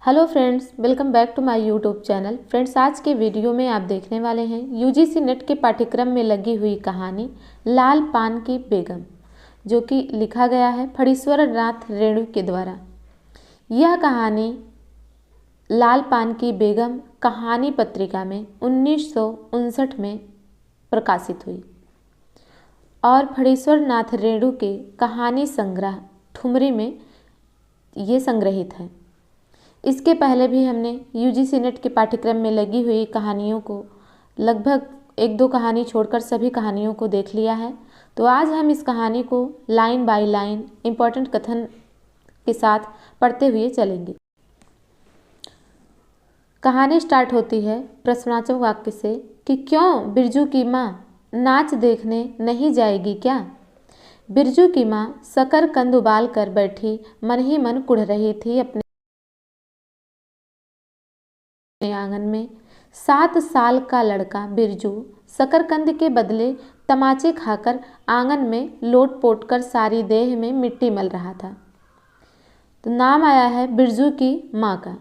Hello friends, welcome back to my YouTube channel. Friends, आज के video में आप देखने वाले हैं यूजीसी नेट के पाठ्यक्रम में लगी हुई कहानी लाल पान की बेगम, जो कि लिखा गया है फणीश्वर नाथ रेणु के द्वारा। यह कहानी लाल पान की बेगम कहानी पत्रिका में 1959 में प्रकाशित हुई और फणीश्वर नाथ रेणु के कहानी संग्रह ठुमरी में ये संग्रहित है। इसके पहले भी हमने यूजीसी नेट के पाठ्यक्रम में लगी हुई कहानियों को लगभग एक दो कहानी छोड़कर सभी कहानियों को देख लिया है। तो आज हम इस कहानी को लाइन बाय लाइन इम्पोर्टेंट कथन के साथ पढ़ते हुए चलेंगे। कहानी स्टार्ट होती है प्रश्नवाचक वाक्य से कि क्यों बिरजू की माँ नाच देखने नहीं जाएगी क्या। बिरजू की माँ शकरकंद उबाल कर बैठी मन ही मन कुढ़ रही थी अपने आंगन में। 7 साल का लड़का बिरजू शकरकंद के बदले तमाचे खाकर आंगन में लोट पोट कर सारी देह में मिट्टी मल रहा था। तो नाम आया है बिरजू की माँ का।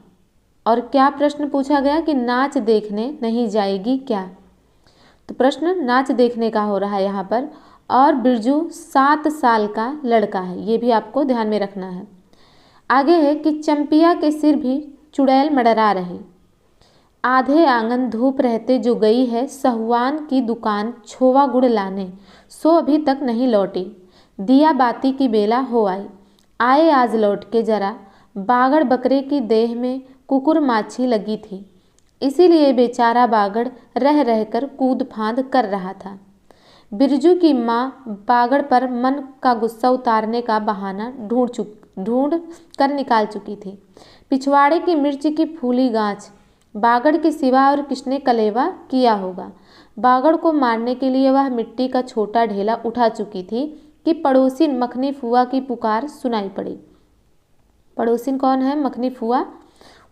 और क्या प्रश्न पूछा गया कि नाच देखने नहीं जाएगी क्या। तो प्रश्न नाच देखने का हो रहा है यहाँ पर। और बिरजू 7 साल का लड़का है, ये भी आपको ध्यान में रखना है। आगे है कि चंपिया के सिर भी चुड़ैल मडरा रही। आधे आंगन धूप रहते जो गई है सहुआन की दुकान छोवा गुड़ लाने, सो अभी तक नहीं लौटी। दिया बाती की बेला हो आई, आए आज लौट के जरा। बागड़ बकरे की देह में कुकुर माछी लगी थी, इसीलिए बेचारा बागड़ रह रहकर कूद फांद कर रहा था। बिरजू की माँ बागड़ पर मन का गुस्सा उतारने का बहाना ढूंढ कर निकाल चुकी थी। पिछवाड़े की मिर्च की फूली गांच बागड़ के सिवा और किसने कलेवा किया होगा। बागड़ को मारने के लिए वह मिट्टी का छोटा ढेला उठा चुकी थी कि पड़ोसिन मखनी फुआ की पुकार सुनाई पड़ी। पड़ोसिन कौन है? मखनी फुआ।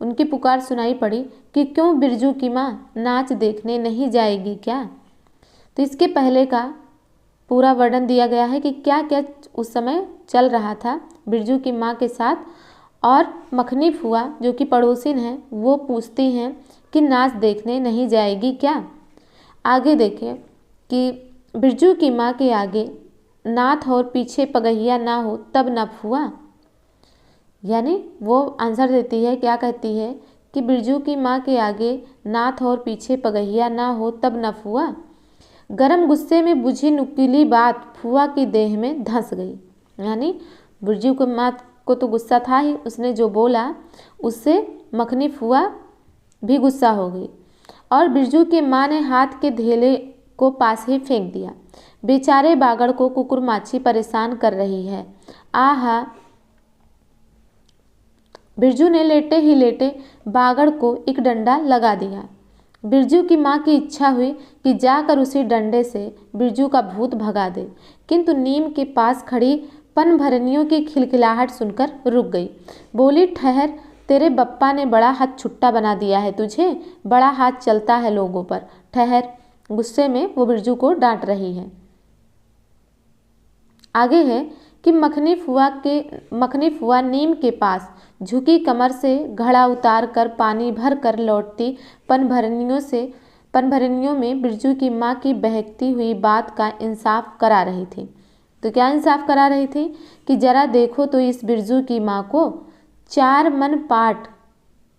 उनकी पुकार सुनाई पड़ी कि क्यों बिरजू की माँ नाच देखने नहीं जाएगी क्या। तो इसके पहले का पूरा वर्णन दिया गया है कि क्या क्या उस समय चल रहा था बिरजू की माँ के साथ। और मखनी फुआ जो कि पड़ोसिन हैं वो पूछती हैं कि नाच देखने नहीं जाएगी क्या। आगे देखें कि बिरजू की माँ के आगे नाथ और पीछे पगहिया ना हो तब न फुआ। यानी वो आंसर देती है, क्या कहती है कि बिरजू की माँ के आगे नाथ और पीछे पगहिया ना हो तब न फुआ। गरम गुस्से में बुझी नुकीली बात फुआ की देह में धंस गई। यानी बिरजू की माँ को तो गुस्सा था ही, उसने जो बोला उससे मखनी फुआ भी गुस्सा हो गई। और बिरजू की माँ ने हाथ के धेले को पास ही फेंक दिया। बेचारे बागड़ को कुकुर माछी परेशान कर रही है। आहा। बिरजू ने लेटे ही लेटे बागड़ को एक डंडा लगा दिया। बिरजू की माँ की इच्छा हुई कि जाकर उसी डंडे से बिरजू का भूत भगा दे, किंतु नीम के पास खड़ी पनभरनियों की खिलखिलाहट सुनकर रुक गई। बोली, ठहर, तेरे बप्पा ने बड़ा हाथ छुट्टा बना दिया है तुझे, बड़ा हाथ चलता है लोगों पर, ठहर। गुस्से में वो बिरजू को डांट रही है। आगे है कि मखनी फुआ नीम के पास झुकी कमर से घड़ा उतार कर पानी भर कर लौटती पनभरनियों में बिरजू की माँ की बहकती हुई बात का इंसाफ करा रही थी। तो क्या इंसाफ करा रही थी कि जरा देखो तो इस बिरजू की माँ को 4 मन पाट,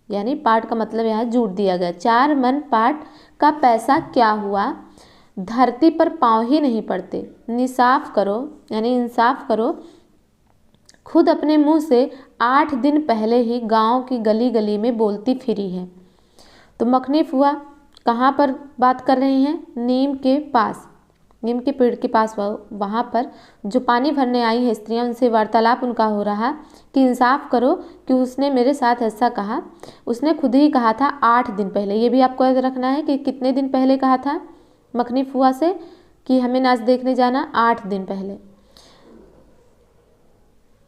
यानी पाट का मतलब यहाँ जूट दिया गया, 4 मन पाट का पैसा क्या हुआ, धरती पर पाँव ही नहीं पड़ते। इंसाफ करो, यानी इंसाफ करो। खुद अपने मुंह से 8 दिन पहले ही गांव की गली गली में बोलती फिरी है। तो मखनी फुआ कहाँ पर बात कर रही हैं? नीम के पास, नीम के पेड़ के पास। वहाँ पर जो पानी भरने आई है स्त्रियाँ, उनसे वार्तालाप उनका हो रहा कि इंसाफ करो कि उसने मेरे साथ ऐसा कहा। उसने खुद ही कहा था 8 दिन पहले। ये भी आपको याद रखना है कि कितने दिन पहले कहा था मखनी फुआ से कि हमें नाच देखने जाना, 8 दिन पहले।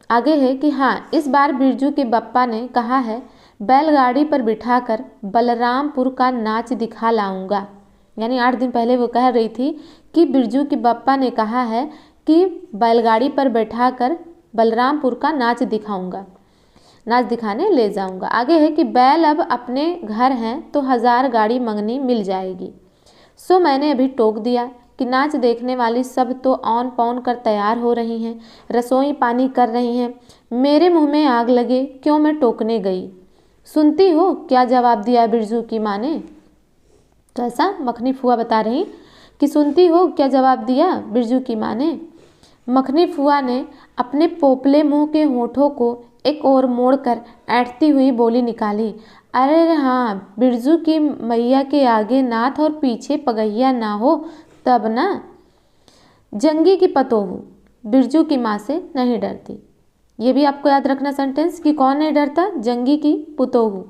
आगे है कि हाँ, इस बार बिरजू के बप्पा ने कहा है बैलगाड़ी पर बिठाकर बलरामपुर का नाच दिखा लाऊंगा। यानी 8 दिन पहले वो कह रही थी कि बिरजू के बप्पा ने कहा है कि बैलगाड़ी पर बैठाकर बलरामपुर का नाच दिखाऊंगा। नाच दिखाने ले जाऊंगा। आगे है कि बैल अब अपने घर हैं तो 1000 गाड़ी मंगनी मिल जाएगी। सो मैंने अभी टोक दिया कि नाच देखने वाली सब तो औन पौन कर तैयार हो रही हैं, रसोई पानी कर रही हैं, मेरे मुंह में आग लगे क्यों मैं टोकने गई। सुनती हो क्या जवाब दिया बिरजू की माँ ने। तो ऐसा मखनी फुआ बता रही कि सुनती हो क्या जवाब दिया बिरजू की माँ ने। मखनी फुआ ने अपने पोपले मुंह के होठों को एक ओर मोड़कर ऐंठती हुई बोली निकाली, अरे हाँ, बिरजू की मैया के आगे नाथ और पीछे पगैया ना हो तब ना। जंगी की पतोहू बिरजू की माँ से नहीं डरती। ये भी आपको याद रखना सेंटेंस कि कौन नहीं डरता, जंगी की पुतोहू।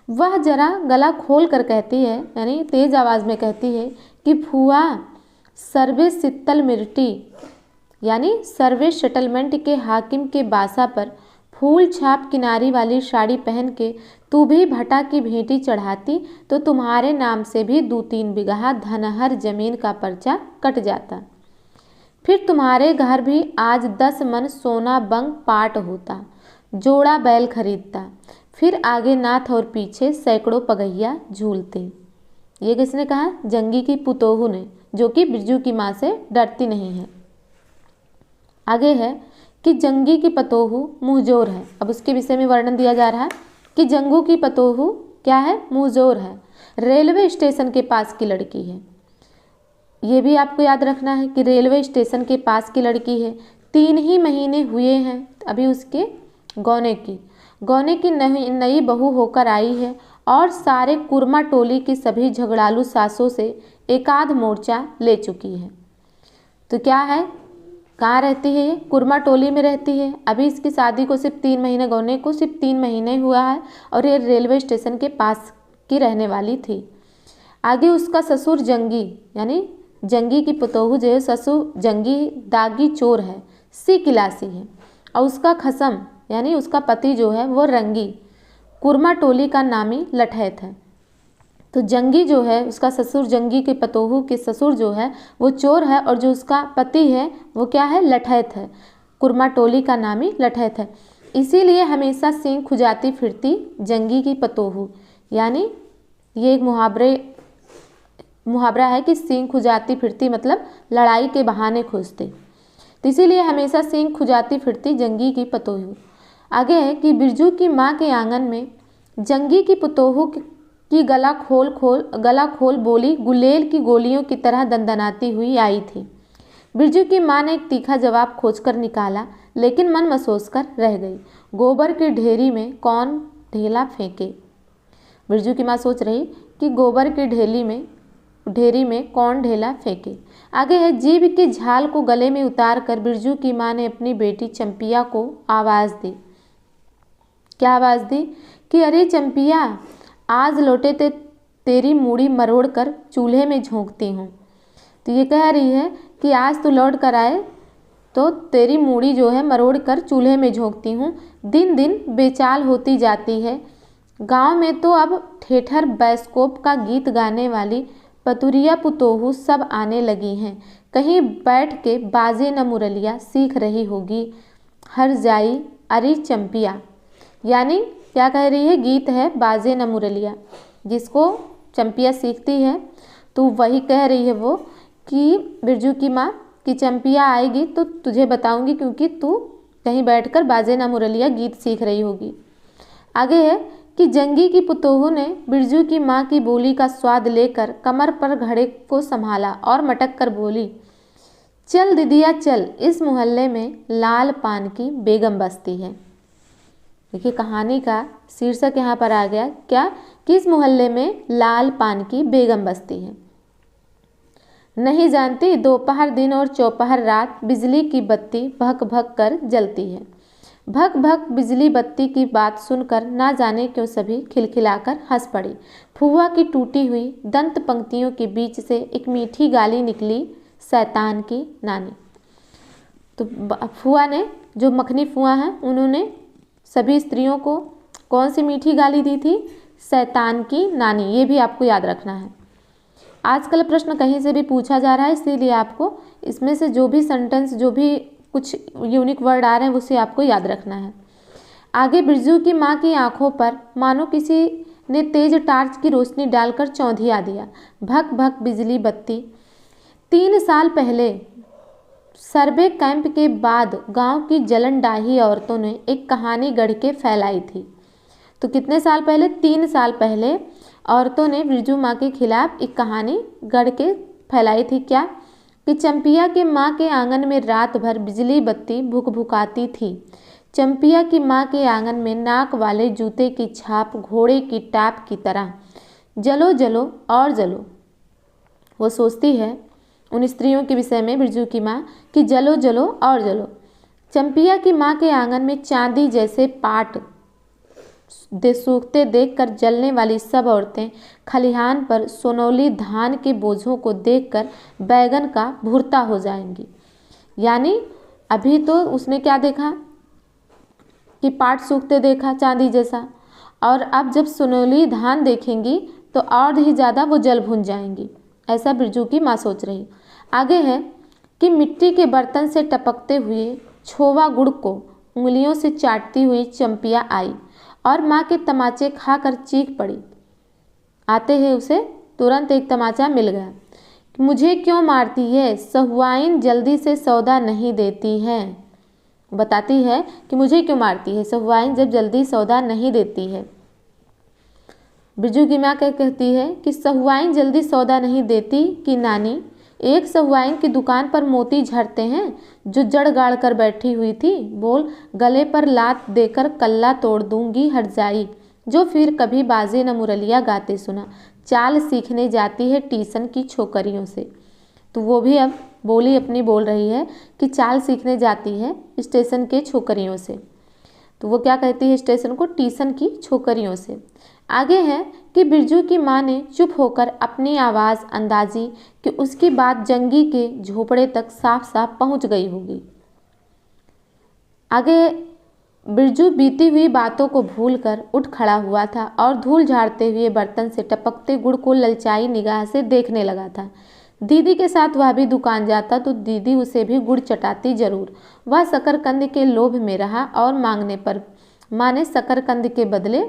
वह जरा गला खोल कर कहती है, यानी तेज आवाज़ में कहती है कि फुआ, सर्वे सित्तल मिर्टी यानी सर्वे सेटलमेंट के हाकिम के बासा पर फूल छाप किनारी वाली साड़ी पहन के तू भी भटा की भेंटी चढ़ाती तो तुम्हारे नाम से भी 2-3 बिगहा धनहर जमीन का पर्चा कट जाता। फिर तुम्हारे घर भी आज 10 मन सोना बंग पाट होता, जोड़ा बैल खरीदता, फिर आगे नाथ और पीछे सैकड़ों पगैया झूलते। ये किसने कहा, जंगी की पुतोहू ने, जो कि बिरजू की माँ से डरती नहीं है। आगे है कि जंगी की पतोहू मुँहजोर है। अब उसके विषय में वर्णन दिया जा रहा है कि जंगू की पतोहू क्या है, मुँहजोर है, रेलवे स्टेशन के पास की लड़की है। ये भी आपको याद रखना है कि रेलवे स्टेशन के पास की लड़की है। 3 ही महीने हुए हैं अभी उसके गौने की नई बहू होकर आई है और सारे कुरमा टोली की सभी झगड़ालू सासों से एकाध मोर्चा ले चुकी है। तो क्या है, कहाँ रहती है ये, कुरमा टोली में रहती है। अभी इसकी शादी को सिर्फ 3 महीने, गौने को सिर्फ 3 महीने हुआ है और ये रेलवे स्टेशन के पास की रहने वाली थी। आगे उसका ससुर जंगी यानी जंगी की पुतोहू जो है, ससुर जंगी दागी चोर है, सी किलासी है, और उसका खसम यानी उसका पति जो है वो रंगी कुरमा टोली का नामी लठैत है। तो जंगी जो है उसका ससुर, जंगी के पतोहू के ससुर जो है वो चोर है और जो उसका पति है वो क्या है, लठैत है, कुरमा टोली का नामी लठैत है। इसीलिए हमेशा सींग खुजाती फिरती जंगी की पतोहू, यानी ये एक मुहावरा है कि सींग खुजाती फिरती मतलब लड़ाई के बहाने खोजते, तो इसीलिए हमेशा सींग खुजाती फिरती जंगी की पतोहू। आगे है कि बिरजू की माँ के आंगन में जंगी की पतोहू की गला खोल बोली गुलेल की गोलियों की तरह दंदनाती हुई आई थी। बिरजू की माँ ने एक तीखा जवाब खोजकर निकाला, लेकिन मन मसोस कर रह गई। गोबर की ढेरी में कौन ढेला फेंके। बिरजू की माँ सोच रही कि गोबर की ढेरी में कौन ढेला फेंके। आगे है, जीभ की झाल को गले में उतार कर बिरजू की माँ ने अपनी बेटी चंपिया को आवाज़ दी। क्या आवाज़ दी कि अरे चंपिया, आज लौटे तेरी मूड़ी मरोड़ कर चूल्हे में झोंकती हूँ। तो ये कह रही है कि आज तू लौट कर आए तो तेरी मूड़ी जो है मरोड़ कर चूल्हे में झोंकती हूँ। दिन दिन बेचाल होती जाती है। गांव में तो अब ठेठर बैस्कोप का गीत गाने वाली पतुरिया पुतोहू सब आने लगी हैं। कहीं बैठ के बाजे न मुरलिया सीख रही होगी। हर जाई अरे चंपिया, यानी क्या कह रही है, गीत है बाजे न मुरलिया, जिसको चंपिया सीखती है। तो वही कह रही है वो कि बिरजू की माँ कि चंपिया आएगी तो तुझे बताऊंगी, क्योंकि तू कहीं बैठकर बाजे न मुरलिया गीत सीख रही होगी। आगे है कि जंगी की पुतोहू ने बिरजू की माँ की बोली का स्वाद लेकर कमर पर घड़े को संभाला और मटक कर बोली, चल दीदिया चल, इस मोहल्ले में लाल पान की बेगम बसती है। देखिए कहानी का शीर्षक यहाँ पर आ गया क्या, किस मोहल्ले में लाल पान की बेगम बसती है। नहीं जानती, दोपहर दिन और चौपहर रात बिजली की बत्ती भक भक कर जलती है। भक भक बिजली बत्ती की बात सुनकर ना जाने क्यों सभी खिलखिलाकर हंस पड़ी। फुआ की टूटी हुई दंत पंक्तियों के बीच से एक मीठी गाली निकली, शैतान की नानी। तो फुआ ने, जो मखनी फुआ हैं, उन्होंने सभी स्त्रियों को कौन सी मीठी गाली दी थी, शैतान की नानी। ये भी आपको याद रखना है। आजकल प्रश्न कहीं से भी पूछा जा रहा है, इसीलिए आपको इसमें से जो भी सेंटेंस, जो भी कुछ यूनिक वर्ड आ रहे हैं उसे आपको याद रखना है। आगे बिरजू की माँ की आंखों पर मानो किसी ने तेज टार्च की रोशनी डालकर चौंधिया दिया। भक भक बिजली बत्ती। 3 साल पहले सर्वे कैंप के बाद गांव की जलन डाही औरतों ने एक कहानी गढ़ के फैलाई थी। तो कितने साल पहले? 3 साल पहले औरतों ने बिरजू माँ के खिलाफ एक कहानी गढ़ के फैलाई थी। क्या? कि चंपिया के माँ के आंगन में रात भर बिजली बत्ती भुकभुकाती थी। चंपिया की माँ के आंगन में नाक वाले जूते की छाप घोड़े की टाप की तरह जलो जलो और जलो। वो सोचती है उन स्त्रियों के विषय में, बिरजू की माँ, कि जलो जलो और जलो। चंपिया की माँ के आंगन में चांदी जैसे पाट सूखते देखकर जलने वाली सब औरतें खलिहान पर सोनौली धान के बोझों को देखकर बैगन का भुरता हो जाएंगी। यानी अभी तो उसने क्या देखा कि पाट सूखते देखा चांदी जैसा, और अब जब सोनौली धान देखेंगी तो और ही ज़्यादा वो जल भुन जाएंगी। ऐसा बिरजू की माँ सोच रही। आगे है कि मिट्टी के बर्तन से टपकते हुए छोवा गुड़ को उंगलियों से चाटती हुई चंपिया आई और माँ के तमाचे खाकर चीख पड़ी। आते ही उसे तुरंत एक तमाचा मिल गया। मुझे क्यों मारती है? सहुआइन जल्दी से सौदा नहीं देती है। बताती है कि मुझे क्यों मारती है, सहुआइन जब जल्दी सौदा नहीं देती है। बिरजू की माँ क्या कहती है कि सहुआइन जल्दी सौदा नहीं देती कि नानी, एक सहुआइन की दुकान पर मोती झड़ते हैं जो जड़ गाड़ कर बैठी हुई थी। बोल, गले पर लात देकर कल्ला तोड़ दूंगी हट जाई, जो फिर कभी बाजे न मुरलिया गाते सुना। चाल सीखने जाती है टीसन की छोकरियों से। तो वो भी अब बोली अपनी बोल रही है कि चाल सीखने जाती है स्टेशन के छोकरियों से। तो वो क्या कहती है स्टेशन को? टीसन की छोकरियों से। आगे है कि बिरजू की माँ ने चुप होकर अपनी आवाज़ अंदाजी कि उसकी बात जंगी के झोपड़े तक साफ साफ पहुँच गई होगी। आगे बिरजू बीती हुई बातों को भूलकर उठ खड़ा हुआ था और धूल झाड़ते हुए बर्तन से टपकते गुड़ को ललचाई निगाह से देखने लगा था। दीदी के साथ वह भी दुकान जाता तो दीदी उसे भी गुड़ चटाती जरूर। वह शकरकंद के लोभ में रहा और मांगने पर माँ ने शकरकंद के बदले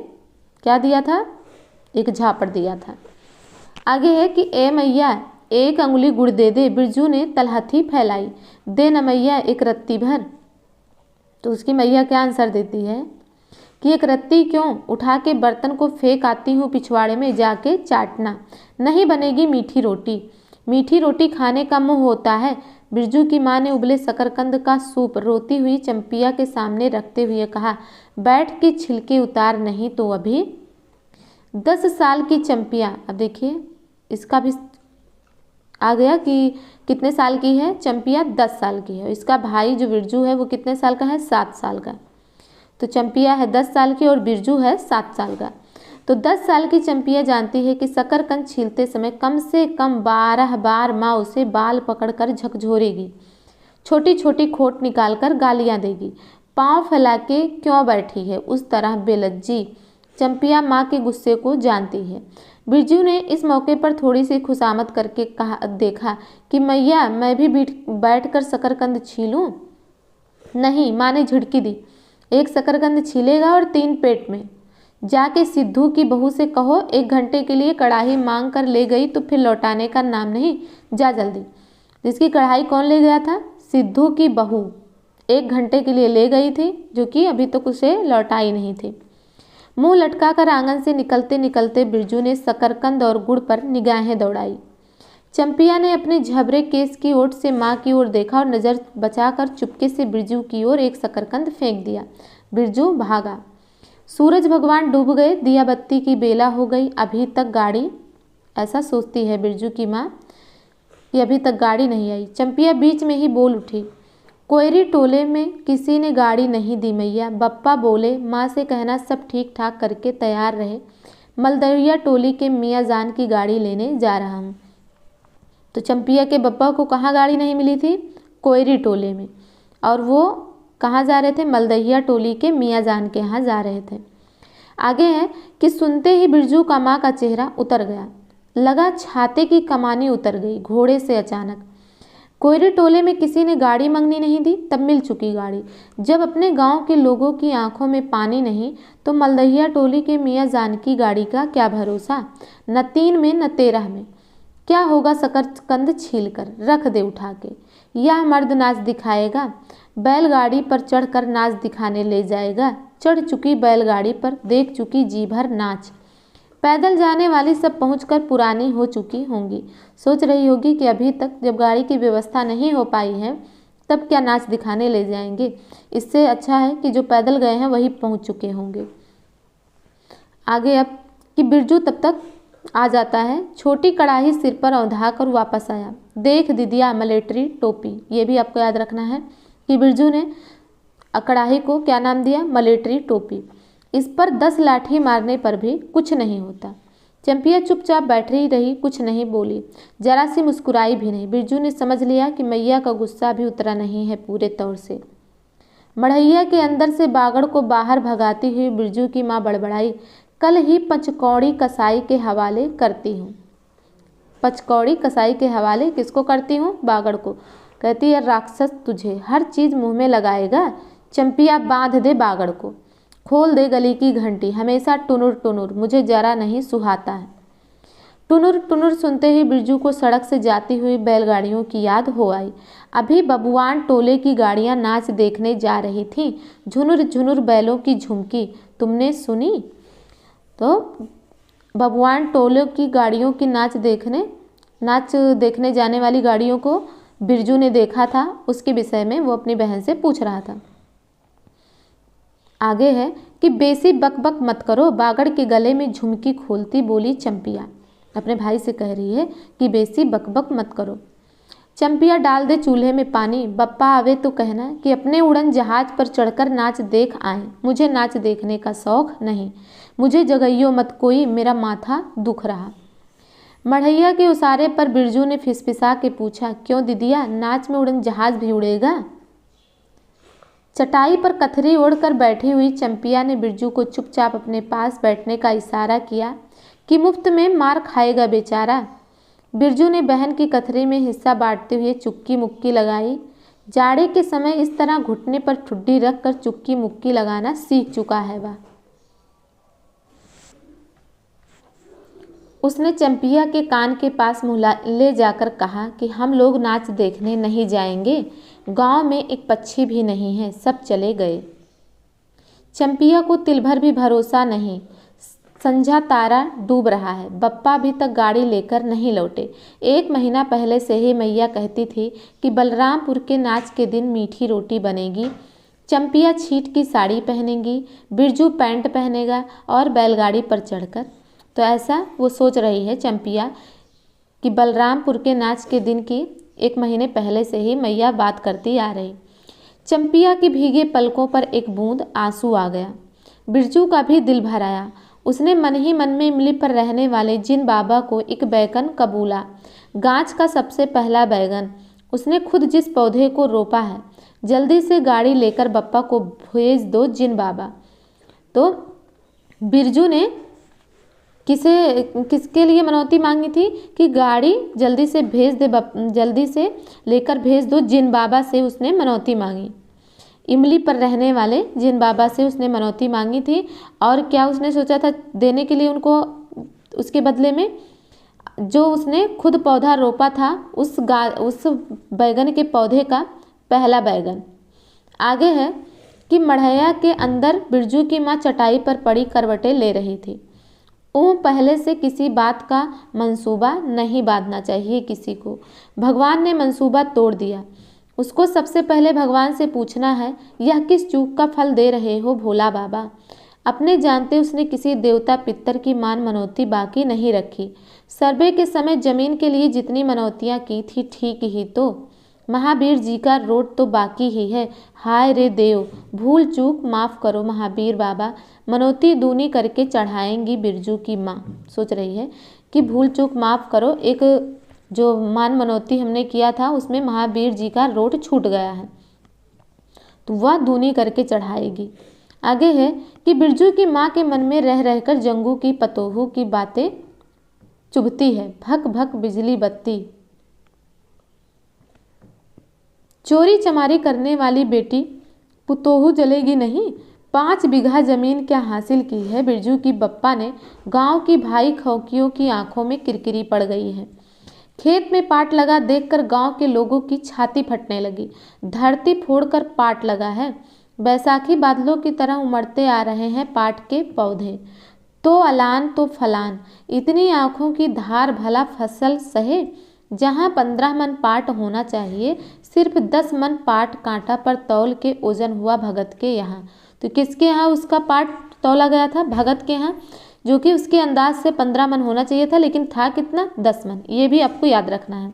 क्या दिया था? एक झापड़ दिया था। आगे है कि ए मैया एक अंगुली गुड़ दे दे। बिरजू ने तलहथी फैलाई। दे न मैया एक रत्ती भर। तो उसकी मैया क्या आंसर देती है कि एक रत्ती क्यों, उठा के बर्तन को फेंक आती हूँ पिछवाड़े में, जाके चाटना, नहीं बनेगी मीठी रोटी। मीठी रोटी खाने का मुँह होता है। बिरजू की माँ ने उबले शकरकंद का सूप रोती हुई चंपिया के सामने रखते हुए कहा, बैठ के छिलके उतार, नहीं तो अभी। 10 साल की चंपिया, अब देखिए इसका भी आ गया कि कितने साल की है चंपिया? 10 साल की है। इसका भाई जो बिरजू है वो कितने साल का है? 7 साल का। तो चंपिया है 10 साल की और बिरजू है 7 साल का। तो 10 साल की चंपिया जानती है कि शकरकंद छीलते समय कम से कम 12 बार माँ उसे बाल पकड़कर झकझोरेगी, छोटी छोटी खोट निकालकर गालियाँ देगी। पाँव फैला के क्यों बैठी है उस तरह बेलज्जी? चंपिया माँ के गुस्से को जानती है। बिरजू ने इस मौके पर थोड़ी सी खुशामद करके देखा कि मैया मैं भी बैठ कर शकरकंद छीलूं? नहीं, माँ ने झिड़की दी। एक शकरकंद छीलेगा और 3 पेट में। जाके सिद्धू की बहू से कहो 1 घंटे के लिए कढ़ाई मांग कर ले गई तो फिर लौटाने का नाम नहीं, जा जल्दी। जिसकी कढ़ाई कौन ले गया था? सिद्धू की बहू 1 घंटे के लिए ले गई थी, जो कि अभी तक उसे लौटाई नहीं थी। मुंह लटकाकर आंगन से निकलते निकलते बिरजू ने शकरकंद और गुड़ पर निगाहें दौड़ाई। चंपिया ने अपने झबरे केस की ओट से माँ की ओर देखा और नज़र बचाकर चुपके से बिरजू की ओर एक शकरकंद फेंक दिया। बिरजू भागा। सूरज भगवान डूब गए, दिया बत्ती की बेला हो गई, अभी तक गाड़ी, ऐसा सोचती है बिरजू की माँ कि अभी तक गाड़ी नहीं आई। चंपिया बीच में ही बोल उठी, कोयरी टोले में किसी ने गाड़ी नहीं दी मैया। बप्पा बोले माँ से कहना सब ठीक ठाक करके तैयार रहे, मलदरिया टोली के मियाँ जान की गाड़ी लेने जा रहा हूँ। तो चंपिया के बप्पा को कहाँ गाड़ी नहीं मिली थी? कोयरी टोले में। और वो कहाँ जा रहे थे? मलदहिया टोली के मियाँ जान के यहाँ जा रहे थे। आगे है कि सुनते ही बिरजू का माँ का चेहरा उतर गया, लगा छाते की कमानी उतर गई घोड़े से अचानक। कोयरे टोले में किसी ने गाड़ी मंगनी नहीं दी, तब मिल चुकी गाड़ी। जब अपने गांव के लोगों की आंखों में पानी नहीं, तो मलदहिया टोली के मियाँ जानकी गाड़ी का क्या भरोसा। न 3 में न 13 में क्या होगा, शकरकंद छील कर रख दे उठा के। यह मर्द नाच दिखाएगा, बैलगाड़ी पर चढ़कर नाच दिखाने ले जाएगा। चढ़ चुकी बैलगाड़ी पर, देख चुकी जी भर नाच। पैदल जाने वाली सब पहुंचकर पुरानी हो चुकी होंगी। सोच रही होगी कि अभी तक जब गाड़ी की व्यवस्था नहीं हो पाई है, तब क्या नाच दिखाने ले जाएंगे। इससे अच्छा है कि जो पैदल गए हैं वही पहुंच चुके होंगे। आगे अब कि बिरजू तब तक आ जाता है। छोटी कढ़ाई सिर पर औंधा कर वापस आया। देख दीदिया मलेटरी टोपी। ये भी आपको याद रखना है कि बिरजू ने कढ़ाई को क्या नाम दिया, मलेटरी टोपी। इस पर 10 लाठी मारने पर भी कुछ नहीं होता। चंपिया चुपचाप बैठी रही, कुछ नहीं बोली, जरा सी मुस्कुराई भी नहीं। बिरजू ने समझ लिया कि मैया का गुस्सा भी उतरा नहीं है पूरे तौर से। मढ़ैया के अंदर से बागड़ को बाहर भगाती हुई बिरजू की माँ बड़बड़ाई, कल ही पचकौड़ी कसाई के हवाले करती हूँ। पचकौड़ी कसाई के हवाले किसको करती हूँ? बागड़ को। कहती है राक्षस तुझे हर चीज़ मुँह में लगाएगा। चंपिया बांध दे बागड़ को, खोल दे गली की घंटी, हमेशा टुनुर टुनुर मुझे जरा नहीं सुहाता है। टुनुर टुनुर सुनते ही बिरजू को सड़क से जाती हुई बैलगाड़ियों की याद हो आई। अभी बबुआन टोले की गाड़ियां नाच देखने जा रही थीं। झुनुर झुनुर बैलों की झुमकी तुमने सुनी? तो बबुआन टोले की गाड़ियों की नाच देखने जाने वाली गाड़ियों को बिरजू ने देखा था। उसके विषय में वो अपनी बहन से पूछ रहा था। आगे है कि बेसी बकबक मत करो, बागड़ के गले में झुमकी खोलती बोली चंपिया। अपने भाई से कह रही है कि बेसी बकबक मत करो। चंपिया डाल दे चूल्हे में पानी, बप्पा आवे तो कहना कि अपने उड़न जहाज पर चढ़कर नाच देख आए। मुझे नाच देखने का शौक नहीं, मुझे जगइयो मत कोई, मेरा माथा दुख रहा। मढ़ैया के उसारे पर बिरजू ने फिसफिसा के पूछा, क्यों दीदिया, नाच में उड़न जहाज भी उड़ेगा? चटाई पर कथरी ओढ़कर बैठी हुई चंपिया ने बिरजू को चुपचाप अपने पास बैठने का इशारा किया कि मुफ्त में मार खाएगा बेचारा। बिरजू ने बहन की कथरी में हिस्सा बांटते हुए चुक्की मुक्की लगाई। जाड़े के समय इस तरह घुटने पर ठुड्डी रख कर चुक्की मुक्की लगाना सीख चुका है वह। उसने चंपिया के कान के पास मुँह ले जाकर कहा कि हम लोग नाच देखने नहीं जाएंगे, गांव में एक पक्षी भी नहीं है, सब चले गए। चंपिया को तिल भर भी भरोसा नहीं। संझा तारा डूब रहा है, बप्पा अभी तक गाड़ी लेकर नहीं लौटे। 1 महीना पहले से ही मैया कहती थी कि बलरामपुर के नाच के दिन मीठी रोटी बनेगी, चंपिया छीट की साड़ी पहनेगी, बिरजू पैंट पहनेगा और बैलगाड़ी पर चढ़कर। तो ऐसा वो सोच रही है चंपिया कि बलरामपुर के नाच के दिन की 1 महीने पहले से ही मैया बात करती आ रही। चंपिया की भीगे पलकों पर एक बूंद आंसू आ गया। बिरजू का भी दिल भर आया। उसने मन ही मन में इमली पर रहने वाले जिन बाबा को एक बैगन कबूला, गांच का सबसे पहला बैगन। उसने खुद जिस पौधे को रोपा है, जल्दी से गाड़ी लेकर बप्पा को भेज दो जिन बाबा। तो बिरजू ने किसके लिए मनौती मांगी थी कि गाड़ी जल्दी से लेकर भेज दो जिन बाबा से उसने मनौती मांगी। इमली पर रहने वाले जिन बाबा से उसने मनौती मांगी थी। और क्या उसने सोचा था देने के लिए उनको? उसके बदले में जो उसने खुद पौधा रोपा था, उस बैगन के पौधे का पहला बैगन। आगे है कि मढ़ैया के अंदर बिरजू की माँ चटाई पर पड़ी करवटें ले रही थी। पहले से किसी बात का मंसूबा नहीं बांधना चाहिए किसी को। भगवान ने मंसूबा तोड़ दिया। उसको सबसे पहले भगवान से पूछना है, यह किस चूक का फल दे रहे हो भोला बाबा? अपने जानते उसने किसी देवता पितर की मान मनौती बाकी नहीं रखी। सर्वे के समय जमीन के लिए जितनी मनौतियाँ की थी ठीक ही तो। महावीर जी का रोड तो बाकी ही है। हाय रे देव, भूल चूक माफ़ करो महावीर बाबा, मनौती दूनी करके चढ़ाएंगी बिरजू की माँ। सोच रही है कि भूल चूक माफ़ करो, एक जो मान मनौती हमने किया था उसमें महावीर जी का रोड छूट गया है, तो वह दूनी करके चढ़ाएगी। आगे है कि बिरजू की माँ के मन में रह रहकर जंगू की पतोहू की बातें चुभती है। भक भक बिजली बत्ती, चोरी चमारी करने वाली बेटी पुतोहू जलेगी नहीं। 5 बीघा जमीन क्या हासिल की है। बिरजू की बप्पा ने गांव की भाई खौकियों की आंखों में किरकिरी पड़ गई है। खेत में पाट लगा देखकर गांव के लोगों की छाती फटने लगी। धरती फोड़कर पाट लगा है। बैसाखी बादलों की तरह उमड़ते आ रहे हैं पाट के पौधे। तो अलान तो फलान, इतनी आंखों की धार भला फसल सहे। जहाँ 15 मन पाट होना चाहिए, सिर्फ 10 मन पाट कांटा पर तौल के ओजन हुआ भगत के यहाँ। तो किसके यहाँ उसका पाट तौला गया था? भगत के यहाँ, जो कि उसके अंदाज से 15 मन होना चाहिए था, लेकिन था कितना? 10 मन। ये भी आपको याद रखना है।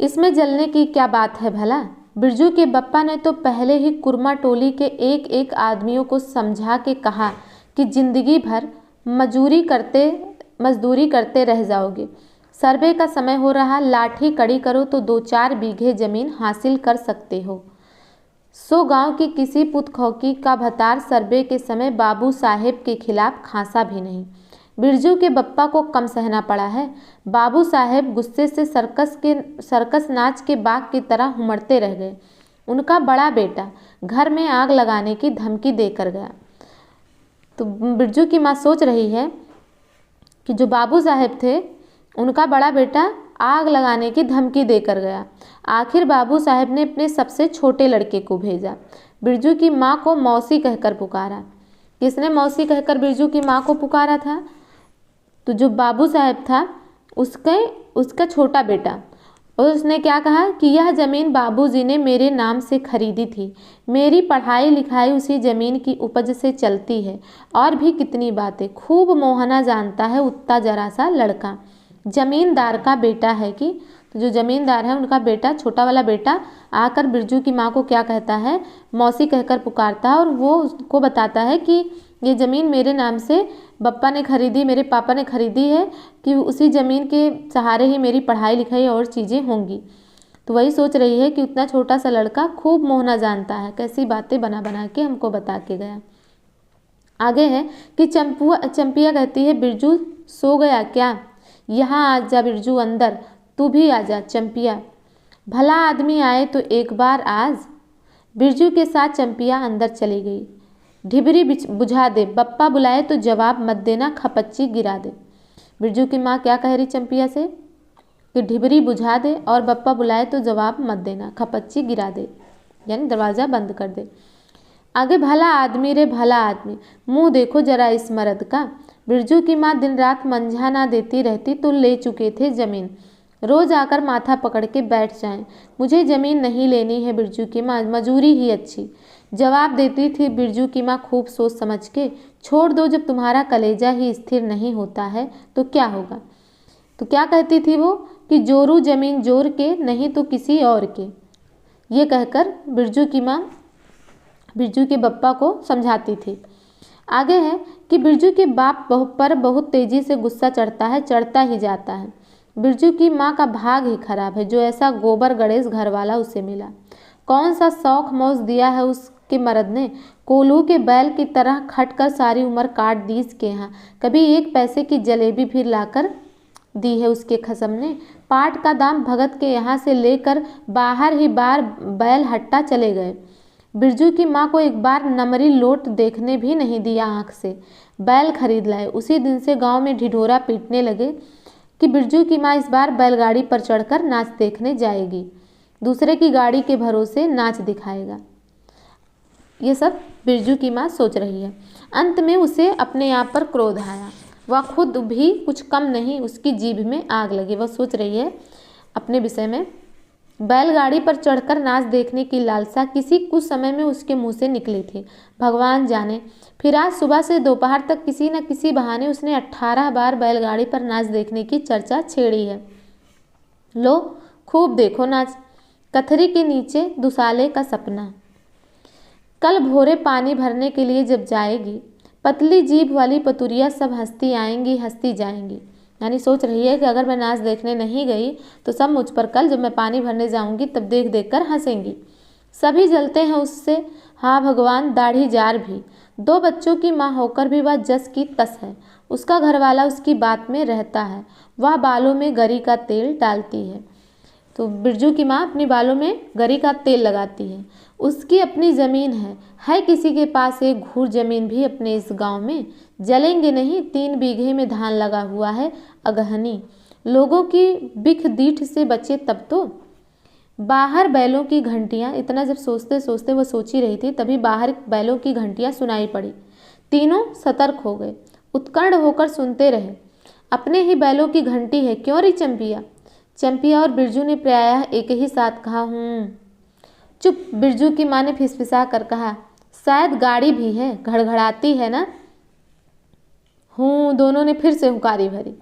इसमें जलने की क्या बात है भला? बिरजू के बप्पा ने तो पहले ही कुरमा टोली के एक एक आदमियों को समझा के कहा कि जिंदगी भर मजदूरी करते रह जाओगे। सर्वे का समय हो रहा, लाठी कड़ी करो तो 2-4 बीघे जमीन हासिल कर सकते हो। सो गांव की किसी पुतखौकी का भतार सर्वे के समय बाबू साहेब के खिलाफ खांसा भी नहीं। बिरजू के बप्पा को कम सहना पड़ा है। बाबू साहेब गुस्से से सर्कस नाच के बाघ की तरह हुमड़ते रह गए। उनका बड़ा बेटा घर में आग लगाने की धमकी देकर गया। तो बिरजू की माँ सोच रही है कि जो बाबू साहेब थे, उनका बड़ा बेटा आग लगाने की धमकी देकर गया। आखिर बाबू साहेब ने अपने सबसे छोटे लड़के को भेजा। बिरजू की माँ को मौसी कहकर पुकारा। किसने मौसी कहकर बिरजू की माँ को पुकारा था? तो जो बाबू साहेब था, उसका छोटा बेटा। और उसने क्या कहा कि यह ज़मीन बाबूजी ने मेरे नाम से खरीदी थी। मेरी पढ़ाई लिखाई उसी ज़मीन की उपज से चलती है। और भी कितनी बातें खूब मोहना जानता है उतना जरा सा लड़का। जमींदार का बेटा है कि, तो जो जमींदार है उनका बेटा, छोटा वाला बेटा आकर बिरजू की माँ को क्या कहता है? मौसी कहकर पुकारता है। और वो उसको बताता है कि ये ज़मीन मेरे नाम से बप्पा ने खरीदी, मेरे पापा ने खरीदी है, कि उसी ज़मीन के सहारे ही मेरी पढ़ाई लिखाई और चीज़ें होंगी। तो वही सोच रही है कि उतना छोटा सा लड़का खूब मोहना जानता है, कैसी बातें बना बना के हमको बता के गया। आगे है कि चंपिया कहती है, बिरजू सो गया क्या? यहाँ आ जा बिरजू अंदर, तू भी आ जा चंपिया। भला आदमी आए तो एक बार आज। बिरजू के साथ चंपिया अंदर चली गई। ढिबरी बुझा दे, बप्पा बुलाए तो जवाब मत देना, खपच्ची गिरा दे। बिरजू की माँ क्या कह रही चंपिया से कि ढिबरी बुझा दे और बप्पा बुलाए तो जवाब मत देना, खपच्ची गिरा दे, यानी दरवाज़ा बंद कर दे। आगे भला आदमी रे भला आदमी, मुंह देखो जरा इस मर्द का। बिरजू की माँ दिन रात मंझा ना देती रहती तो ले चुके थे ज़मीन। रोज़ आकर माथा पकड़ के बैठ जाएं, मुझे ज़मीन नहीं लेनी है बिरजू की माँ, मजूरी ही अच्छी। जवाब देती थी बिरजू की माँ खूब सोच समझ के, छोड़ दो, जब तुम्हारा कलेजा ही स्थिर नहीं होता है तो क्या होगा। तो क्या कहती थी वो कि जोरू ज़मीन जोर के, नहीं तो किसी और के। ये कहकर बिरजू की माँ बिरजू के बप्पा को समझाती थी। आगे है कि बिरजू के बाप पर बहुत तेज़ी से गुस्सा चढ़ता है, चढ़ता ही जाता है। बिरजू की माँ का भाग ही खराब है, जो ऐसा गोबर गणेश घर वाला उसे मिला। कौन सा शौक मौज दिया है उसके मर्द ने। कोल्हू के बैल की तरह खटकर सारी उम्र काट दी इसके यहाँ, कभी 1 पैसे की जलेबी भी लाकर दी है उसके खसम ने। पाट का दाम भगत के यहाँ से लेकर बाहर ही बार बैल हट्टा चले गए। बिरजू की माँ को एक बार नमरी लोट देखने भी नहीं दिया आँख से। बैल खरीद लाए। उसी दिन से गांव में ढिढोरा पीटने लगे कि बिरजू की माँ इस बार बैलगाड़ी पर चढ़कर नाच देखने जाएगी, दूसरे की गाड़ी के भरोसे नाच दिखाएगा। ये सब बिरजू की माँ सोच रही है। अंत में उसे अपने आप पर क्रोध आया। वह खुद भी कुछ कम नहीं, उसकी जीभ में आग लगी। वह सोच रही है अपने विषय में, बैलगाड़ी पर चढ़कर नाच देखने की लालसा किसी कुछ समय में उसके मुंह से निकली थी, भगवान जाने। फिर आज सुबह से दोपहर तक किसी न किसी बहाने उसने 18 बार बैलगाड़ी पर नाच देखने की चर्चा छेड़ी है। लो खूब देखो नाच, कथरी के नीचे दुसाले का सपना। कल भोरे पानी भरने के लिए जब जाएगी, पतली जीभ वाली पतुरिया सब हंसती आएंगी हंसती जाएंगी। यानी सोच रही है कि अगर मैं नाच देखने नहीं गई तो सब मुझ पर कल जब मैं पानी भरने जाऊंगी तब देख देख कर हंसेंगी। सभी जलते हैं उससे, हाँ भगवान, दाढ़ी जार भी। 2 बच्चों की माँ होकर भी वह जस की तस है। उसका घरवाला उसकी बात में रहता है। वह बालों में गरी का तेल डालती है। तो बिरजू की माँ अपने बालों में गरी का तेल लगाती है। उसकी अपनी ज़मीन है किसी के पास एक घूर ज़मीन भी अपने इस गांव में? जलेंगे नहीं, 3 बीघे में धान लगा हुआ है अगहनी। लोगों की बिख दीठ से बचे तब तो। बाहर बैलों की घंटियां, इतना जब सोचते सोचते वह सोच ही रही थी, तभी बाहर बैलों की घंटियां सुनाई पड़ी। तीनों सतर्क हो गए, उत्कंठ होकर सुनते रहे। अपने ही बैलों की घंटी है क्यों री चंपिया? चंपिया और बिरजू ने प्रायः एक ही साथ कहा, चुप। बिरजू की माँ ने फिसफिसा कर कहा, शायद गाड़ी भी है, घड़घड़ाती है ना? दोनों ने फिर से हुंकारी भरी।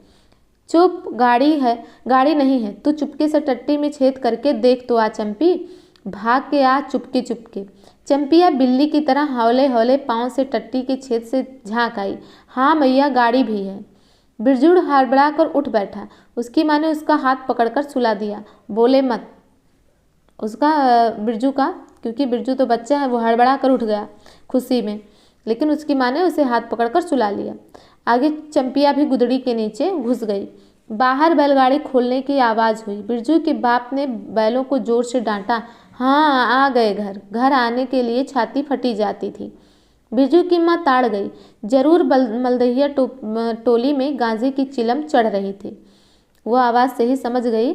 चुप, गाड़ी है, गाड़ी नहीं है। तू चुपके से टट्टी में छेद करके देख तो आ चंपी, भाग के आ चुपके चुपके। चंपिया बिल्ली की तरह हौले हौले पाँव से टट्टी के छेद से झांक आई। हाँ मैया, गाड़ी भी है। बिरजू हड़बड़ा कर उठ बैठा। उसकी माँ ने उसका हाथ पकड़कर सुला दिया। बोले मत। उसका बिरजू का, क्योंकि बिरजू तो बच्चा है, वो हड़बड़ा कर उठ गया खुशी में, लेकिन उसकी माँ ने उसे हाथ पकड़कर सुला लिया। आगे चंपिया भी गुदड़ी के नीचे घुस गई। बाहर बैलगाड़ी खोलने की आवाज़ हुई। बिरजू के बाप ने बैलों को जोर से डांटा। हाँ, आ गए घर। घर आने के लिए छाती फटी जाती थी। बिरजू की माँ ताड़ गई। जरूर मलदहिया टोली में गांजे की चिलम चढ़ रही थी। वो आवाज़ से ही समझ गई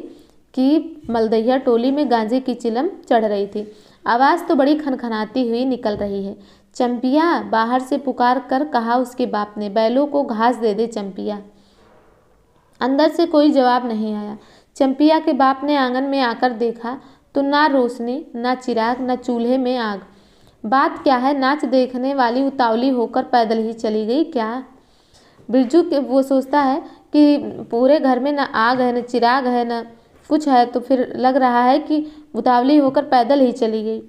कि मलदहिया टोली में गांजे की चिलम चढ़ रही थी। आवाज़ तो बड़ी खनखनाती हुई निकल रही है। चंपिया, बाहर से पुकार कर कहा उसके बाप ने, बैलों को घास दे दे चंपिया। अंदर से कोई जवाब नहीं आया। चंपिया के बाप ने आंगन में आकर देखा तो ना रोशनी, ना चिराग, ना चूल्हे में आग। बात क्या है? नाच देखने वाली उतावली होकर पैदल ही चली गई क्या? बिरजू के वो सोचता है कि पूरे घर में ना आग है, ना चिराग है, ना कुछ है, तो फिर लग रहा है कि उतावली होकर पैदल ही चली गई।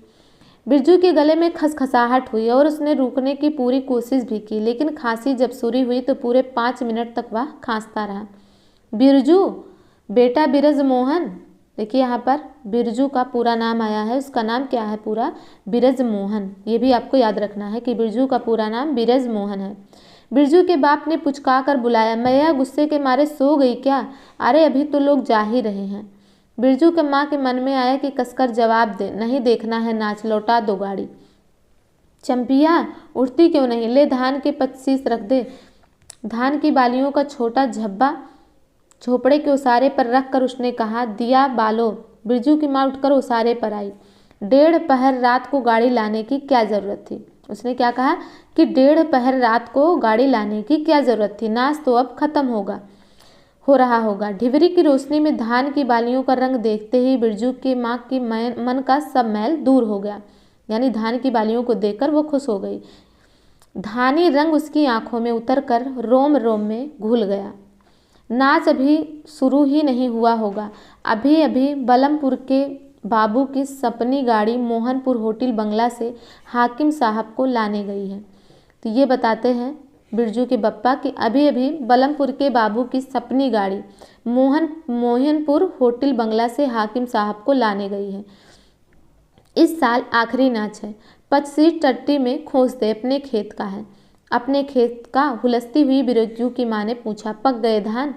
बिरजू के गले में खसखसाहट हुई और उसने रुकने की पूरी कोशिश भी की, लेकिन खांसी जब शुरू हुई तो पूरे 5 मिनट तक वह खांसता रहा। बिरजू, बेटा बिरज मोहन। देखिए यहाँ पर बिरजू का पूरा नाम आया है। उसका नाम क्या है पूरा? बिरज मोहन। ये भी आपको याद रखना है कि बिरजू का पूरा नाम बिरज मोहन है। बिरजू के बाप ने पुचका कर बुलाया। मैया गुस्से के मारे सो गई क्या? अरे अभी तो लोग जा ही रहे हैं। बिरजू के माँ के मन में आया कि कसकर जवाब दे, नहीं देखना है नाच, लौटा दो गाड़ी। चंपिया, उठती क्यों नहीं? ले धान के 25 रख दे। धान की बालियों का छोटा झब्बा झोपड़े के उसारे पर रख कर उसने कहा, दिया बालो। बिरजू की माँ उठकर उसारे पर आई। 1.5 पहर रात को गाड़ी लाने की क्या ज़रूरत थी? उसने क्या कहा कि 1.5 पहर रात को गाड़ी लाने की क्या ज़रूरत थी? नाच तो अब खत्म हो रहा होगा। ढिबरी की रोशनी में धान की बालियों का रंग देखते ही बिरजू की माँ की मन का सब मैल दूर हो गया। यानी धान की बालियों को देखकर वो खुश हो गई। धानी रंग उसकी आंखों में उतरकर रोम रोम में घुल गया। नाच अभी शुरू ही नहीं हुआ होगा। अभी अभी बलमपुर के बाबू की सपनी गाड़ी मोहनपुर होटल बंगला से हाकिम साहब को लाने गई है। तो ये बताते हैं बिरजू के बप्पा कि अभी अभी बलमपुर के बाबू की सपनी गाड़ी मोहनपुर होटल बंगला से हाकिम साहब को लाने गई है। इस साल आखिरी नाच है। 25 टट्टी में खोस दे, अपने खेत का है। अपने खेत का? हुलसती हुई बिरजू की माँ ने पूछा। पक गए धान?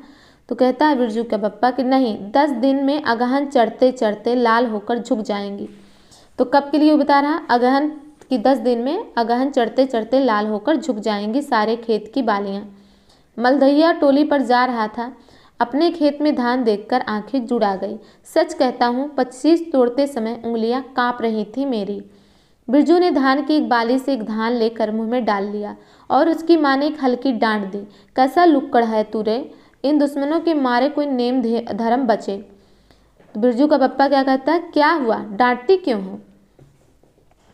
तो कहता है बिरजू का बप्पा कि नहीं, 10 दिन में अगहन चढ़ते चढ़ते लाल होकर झुक जाएंगी। तो कब के लिए वो बता रहा? अगहन कि 10 दिन में अगहन चढ़ते चढ़ते लाल होकर झुक जाएंगी सारे खेत की बालियां। मलदहिया टोली पर जा रहा था। अपने खेत में धान देखकर आंखें जुड़ा गई। सच कहता हूँ, 25 तोड़ते समय उंगलियां कांप रही थी मेरी। बिरजू ने धान की एक बाली से एक धान लेकर मुंह में डाल लिया और उसकी माँ ने एक हल्की डांट दी। कैसा लुक्कड़ है तू रे, इन दुश्मनों के मारे कोई नेम धर्म बचे। तो बिरजू का पप्पा क्या कहता है, क्या हुआ, डांटती क्यों हो?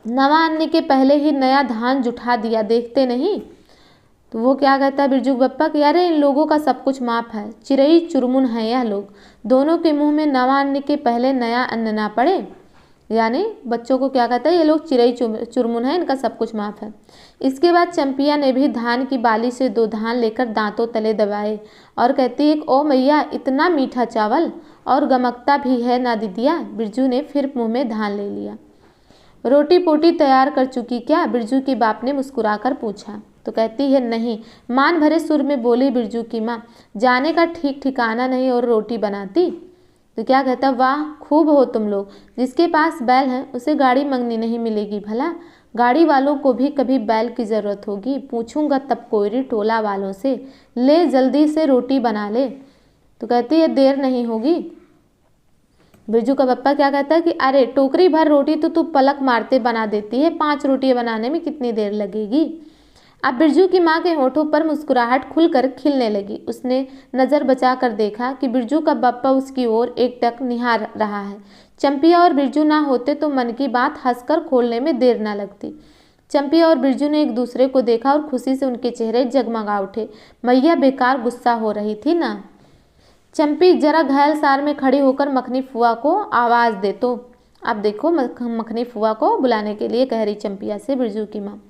नवा आने के पहले ही नया धान जुठा दिया, देखते नहीं? तो वो क्या कहता है बिरजू बप्पा कि अरे इन लोगों का सब कुछ माफ है, चिरई चुरमुन है यह लोग। दोनों के मुंह में नवा आने के पहले नया अन्न ना पड़े। यानी बच्चों को क्या कहता है, ये लोग चिरई चुरमुन है, इनका सब कुछ माफ है। इसके बाद चंपिया ने भी धान की बाली से 2 धान लेकर दांतों तले दबाए और कहती है, ओ मैया, इतना मीठा चावल और गमकता भी है ना दीदिया। बिरजू ने फिर मुंह में धान ले लिया। रोटी पोटी तैयार कर चुकी क्या? बिरजू के बाप ने मुस्कुराकर पूछा। तो कहती है नहीं। मान भरे सुर में बोली बिरजू की माँ। जाने का ठीक ठिकाना नहीं और रोटी बनाती। तो क्या कहता, वाह खूब हो तुम लोग, जिसके पास बैल है उसे गाड़ी मंगनी नहीं मिलेगी भला। गाड़ी वालों को भी कभी बैल की ज़रूरत होगी, पूछूंगा तब कोयरी टोला वालों से। ले जल्दी से रोटी बना ले। तो कहती है देर नहीं होगी। बिरजू का पप्पा क्या कहता है कि अरे टोकरी भर रोटी तो तू पलक मारते बना देती है, 5 रोटियां बनाने में कितनी देर लगेगी। अब बिरजू की माँ के होठों पर मुस्कुराहट खुलकर खिलने लगी। उसने नज़र बचा कर देखा कि बिरजू का पप्पा उसकी ओर एकटक निहार रहा है। चंपिया और बिरजू ना होते तो मन की बात हंसकर खोलने में देर ना लगती। चंपिया और बिरजू ने एक दूसरे को देखा और खुशी से उनके चेहरे जगमगा उठे। मैया बेकार गुस्सा हो रही थी ना। चंपी जरा घायल सार में खड़ी होकर मखनी फुआ को आवाज़ दे। तो अब देखो मखनी फुआ को बुलाने के लिए कह रही चंपिया से बिरजू की माँ।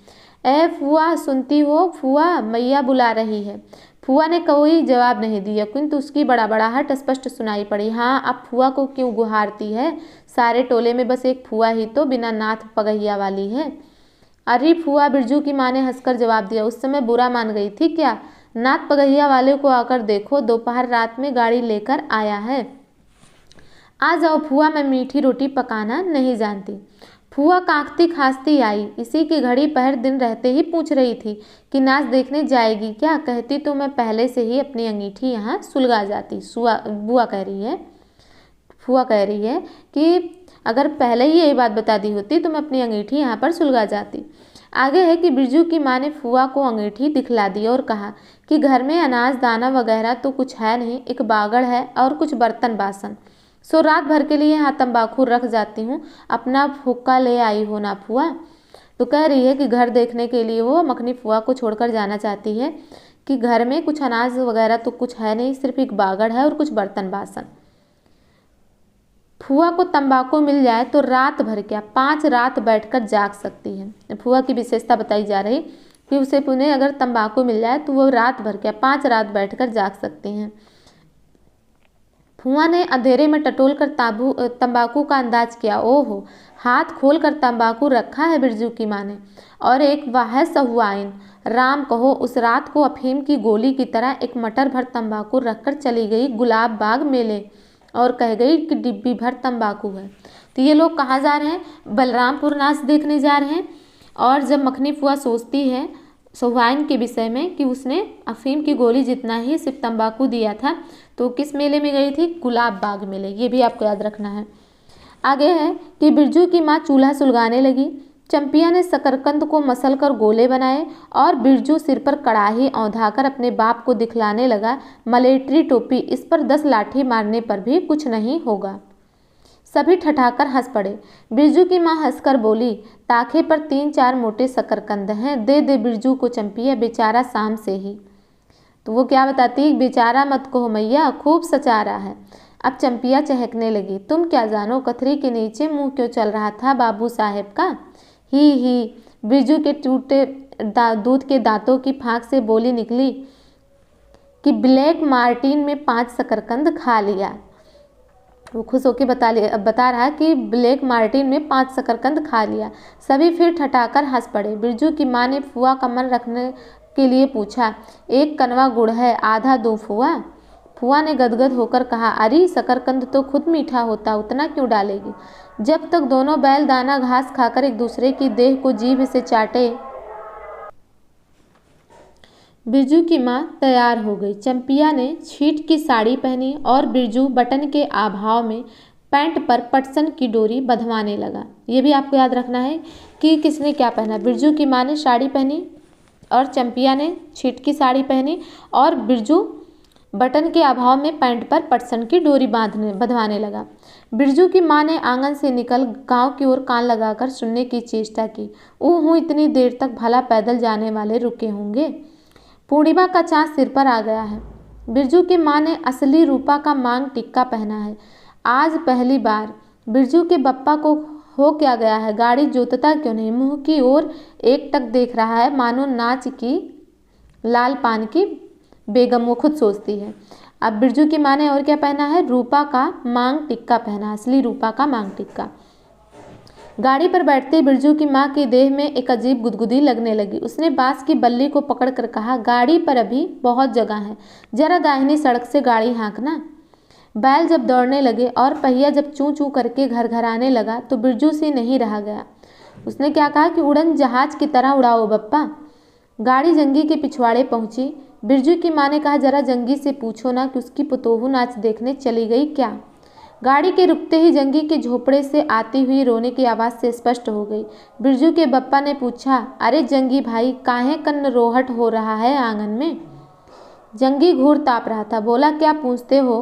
ए फुआ सुनती हो फुआ, मैया बुला रही है। फुआ ने कोई जवाब नहीं दिया, किंतु उसकी बड़ाबड़ाहट स्पष्ट सुनाई पड़ी। हाँ अब फुआ को क्यों गुहारती है? सारे टोले में बस एक फुआ ही तो बिना नाथ पगहिया वाली है। अरे फुआ, बिरजू की माँ ने हंसकर जवाब दिया। उस समय बुरा मान गई थी क्या? नाथ पगहिया वाले को आकर देखो, दोपहर रात में गाड़ी लेकर आया है। आ जाओ फुआ, मैं मीठी रोटी पकाना नहीं जानती। फुआ कांखती खांसती आई। इसी की घड़ी पहर दिन रहते ही पूछ रही थी कि नाच देखने जाएगी क्या। कहती तो मैं पहले से ही अपनी अंगीठी यहाँ सुलगा जाती। बुआ कह रही है, फुआ कह रही है कि अगर पहले ही यही बात बता दी होती तो मैं अपनी अंगीठी यहाँ पर सुलगा जाती। आगे है कि बिरजू की माँ ने फुआ को अंगीठी दिखला दी और कहा कि घर में अनाज दाना वगैरह तो कुछ है नहीं, एक बागड़ है और कुछ बर्तन बासन। सो रात भर के लिए यहाँ तंबाकू रख जाती हूँ, अपना हुक्का ले आई हो ना फुआ। तो कह रही है कि घर देखने के लिए वो मखनी फुआ को छोड़कर जाना चाहती है कि घर में कुछ अनाज वगैरह तो कुछ है नहीं, सिर्फ एक बागड़ है और कुछ बर्तन बासन। फुआ को तंबाकू मिल जाए तो रात भर क्या 5 रात बैठकर जाग सकती है। फुआ की विशेषता बताई जा रही कि उसे पुनः अगर तंबाकू मिल जाए तो वो रात भर क्या 5 रात बैठकर जाग सकती हैं। फुआ ने अंधेरे में टटोल कर तंबाकू का अंदाज किया। ओहो, हाथ खोल कर तंबाकू रखा है बिरजू की माँ ने, और एक वाह सहुआइन। राम कहो, उस रात को अफीम की गोली की तरह एक मटर भर तंबाकू रखकर चली गई गुलाब बाग मेले और कह गई कि डिब्बी भर तंबाकू है। तो ये लोग कहाँ जा रहे हैं? बलरामपुर नाच देखने जा रहे हैं। और जब मखनी फुआ सोचती है सहुआइन के विषय में कि उसने अफीम की गोली जितना ही सिर्फ तंबाकू दिया था, तो किस मेले में गई थी? गुलाब बाग मेले। ये भी आपको याद रखना है। आगे है कि बिरजू की माँ चूल्हा सुलगाने लगी। चंपिया ने शकरकंद को मसल कर गोले बनाए और बिरजू सिर पर कड़ाही औंधाकर अपने बाप को दिखलाने लगा। मलेट्री टोपी, इस पर 10 लाठी मारने पर भी कुछ नहीं होगा। सभी ठठाकर हंस पड़े। बिरजू की माँ हंसकर बोली, ताखे पर 3-4 मोटे शकरकंद हैं, दे दे बिरजू को चंपिया, बेचारा शाम से ही। तो वो क्या बताती, बेचारा मत कहो मैया, खूब सचा रहा है। अब चंपिया चहकने लगी। तुम क्या जानो कथरी के नीचे मुंह क्यों चल रहा था बाबू साहेब का। ही बिरजू के टूटे दूध के दांतों की फांक से बोली निकली कि ब्लैक मार्टिन में 5 शकरकंद खा लिया। वो खुश होकर बता रहा कि ब्लैक मार्टिन में 5 शकरकंद खा लिया। सभी फिर ठठाकर हंस पड़े। बिरजू की माँ ने फुआ का मन रखने के लिए पूछा, 1 कनवा गुड़ है, आधा दूं फुआ। फुआ ने गदगद होकर कहा, अरे शकरकंद तो खुद मीठा होता, उतना क्यों डालेगी। जब तक दोनों बैल दाना घास खाकर एक दूसरे की देह को जीभ से चाटे, बिरजू की माँ तैयार हो गई। चंपिया ने छीट की साड़ी पहनी और बिरजू बटन के अभाव में पैंट पर पटसन की डोरी बंधवाने लगा। ये भी आपको याद रखना है कि किसने क्या पहना। बिरजू की माँ ने साड़ी पहनी और चंपिया ने छीट की साड़ी पहनी और बिरजू बटन के अभाव में पैंट पर पटसन की डोरी बंधवाने लगा। बिरजू की माँ ने आंगन से निकल गांव की ओर कान लगाकर सुनने की चेष्टा की। ऊँ इतनी देर तक भला पैदल जाने वाले रुके होंगे। पूर्णिमा का चाँद सिर पर आ गया है। बिरजू की माँ ने असली रूपा का मांग टिक्का पहना है। आज पहली बार बिरजू के बप्पा को हो क्या गया है, गाड़ी जोतता क्यों नहीं, मुँह की ओर एकटक देख रहा है मानो नाच की लाल पान की बेगम। वो खुद सोचती है। अब बिरजू की माँ ने और क्या पहना है, रूपा का मांग टिक्का पहना, असली रूपा का मांग टिक्का। गाड़ी पर बैठते ही बिरजू की माँ के देह में एक अजीब गुदगुदी लगने लगी। उसने बांस की बल्ली को पकड़कर कहा, गाड़ी पर अभी बहुत जगह है, जरा दाहिनी सड़क से गाड़ी हाँकना। बैल जब दौड़ने लगे और पहिया जब चूं चूं करके घर घर आने लगा तो बिरजू से नहीं रहा गया। उसने क्या कहा कि उड़न जहाज की तरह उड़ाओ बप्पा। गाड़ी जंगी के पिछवाड़े पहुंची। बिरजू की माँ ने कहा, जरा जंगी से पूछो ना कि उसकी पुतोहू नाच देखने चली गई क्या। गाड़ी के रुकते ही जंगी के झोपड़े से आती हुई रोने की आवाज़ से स्पष्ट हो गई। बिरजू के बप्पा ने पूछा, अरे जंगी भाई, काहे कन्न रोहट हो रहा है आंगन में। जंगी घूर ताप रहा था। बोला, क्या पूछते हो,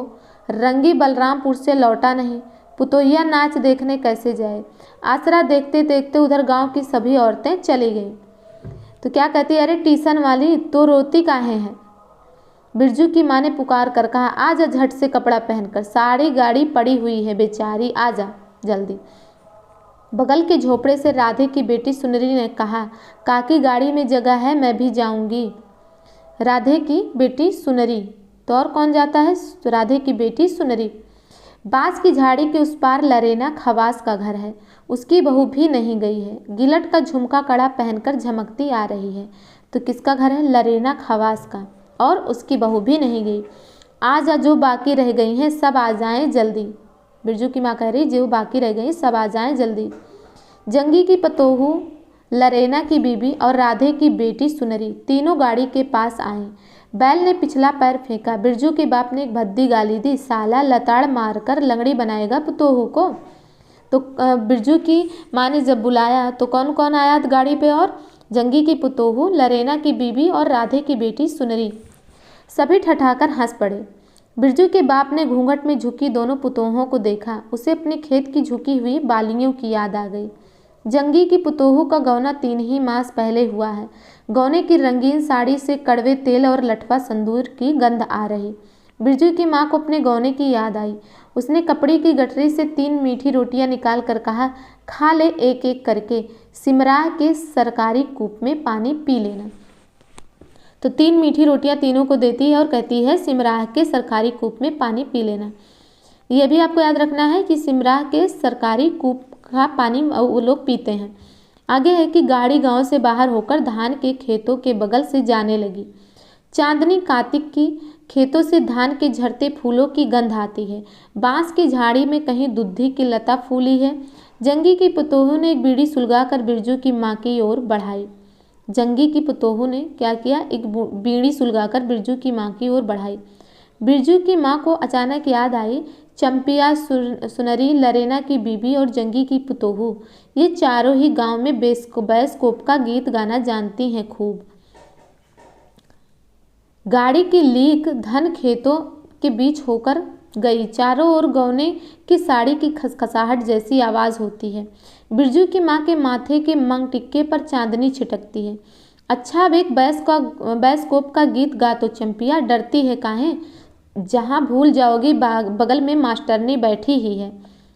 रंगी बलरामपुर से लौटा नहीं, पुतोहिया नाच देखने कैसे जाए। आसरा देखते देखते उधर गांव की सभी औरतें चली गईं। तो क्या कहती, अरे टीसन वाली, तो रोती काहे है। बिरजू की माँ ने पुकार कर कहा, आजा झट से कपड़ा पहनकर, सारी गाड़ी पड़ी हुई है बेचारी, आजा जल्दी। बगल के झोपड़े से राधे की बेटी सुनरी ने कहा, काकी गाड़ी में जगह है, मैं भी जाऊंगी। राधे की बेटी सुनरी, तो और कौन जाता है, राधे की बेटी सुनरी। बांस की झाड़ी के उस पार लरेना खवास का घर है, उसकी बहू भी नहीं गई है। गिलट का झुमका कड़ा पहनकर झमकती आ रही है। तो किसका घर है, लरेना खवास का, और उसकी बहू भी नहीं गई। आज जो बाकी रह गई हैं सब आ जाएं जल्दी। बिरजू की माँ कह रही, जो बाकी रह गई सब आ जाएं जल्दी। जंगी की पतोहू, लरेना की बीबी और राधे की बेटी सुनरी तीनों गाड़ी के पास आए। बैल ने पिछला पैर फेंका। बिरजू के बाप ने एक भद्दी गाली दी, साला लताड़ मारकर लंगड़ी बनाएगा पुतोहू को। तो बिरजू की माँ ने जब बुलाया तो कौन कौन आया गाड़ी पे, और जंगी की पुतोहू, लरेना की बीबी और राधे की बेटी सुनरी। सभी ठठाकर हंस पड़े। बिरजू के बाप ने घूंघट में झुकी दोनों पुतोहों को देखा। उसे अपने खेत की झुकी हुई बालियों की याद आ गई। जंगी की पुतोहू का गौना 3 ही मास पहले हुआ है। गौने की रंगीन साड़ी से कड़वे तेल और लठवा संदूर की गंध आ रही। बिरजू की माँ को अपने गौने की याद आई। उसने कपड़े की गठरी से 3 मीठी रोटियां निकाल कर कहा, खा ले एक एक करके, सिमराह के सरकारी कूप में पानी पी लेना। तो 3 मीठी रोटियां तीनों को देती है और कहती है, सिमराह के सरकारी कूप में पानी पी लेना। यह भी आपको याद रखना है कि सिमराह के सरकारी कूप का पानी वो लोग पीते हैं। आगे है कि गाड़ी गांव से बाहर होकर धान के खेतों के बगल से जाने लगी। चांदनी कार्तिक की खेतों से धान के झड़ते फूलों की गंध आती है। बांस की झाड़ी में कहीं दुद्धि की लता फूली है। जंगी की पुतोहू ने एक बीड़ी सुलगाकर बिरजू की माँ की ओर बढ़ाई। जंगी की पुतोहू ने क्या किया, एक बीड़ी सुलगाकर बिरजू की माँ की ओर बढ़ाई। बिरजू की माँ को अचानक याद आई, चंपिया, सुनरी, लरेना की बीबी और जंगी की पुतोहू, ये चारों ही गांव में बैसकोप का गीत गाना जानती हैं खूब। गाड़ी की लीक धन खेतों के बीच होकर गई। चारों ओर गौने की साड़ी की खसखसाहट जैसी आवाज़ होती है। बिरजू की माँ के माथे के मंग टिक्के पर चांदनी छिटकती है। अच्छा, अब एक बैसकोप का गीत गा तो चंपिया, डरती है काहे, जहाँ भूल जाओगी बगल में मास्टरनी बैठी ही है।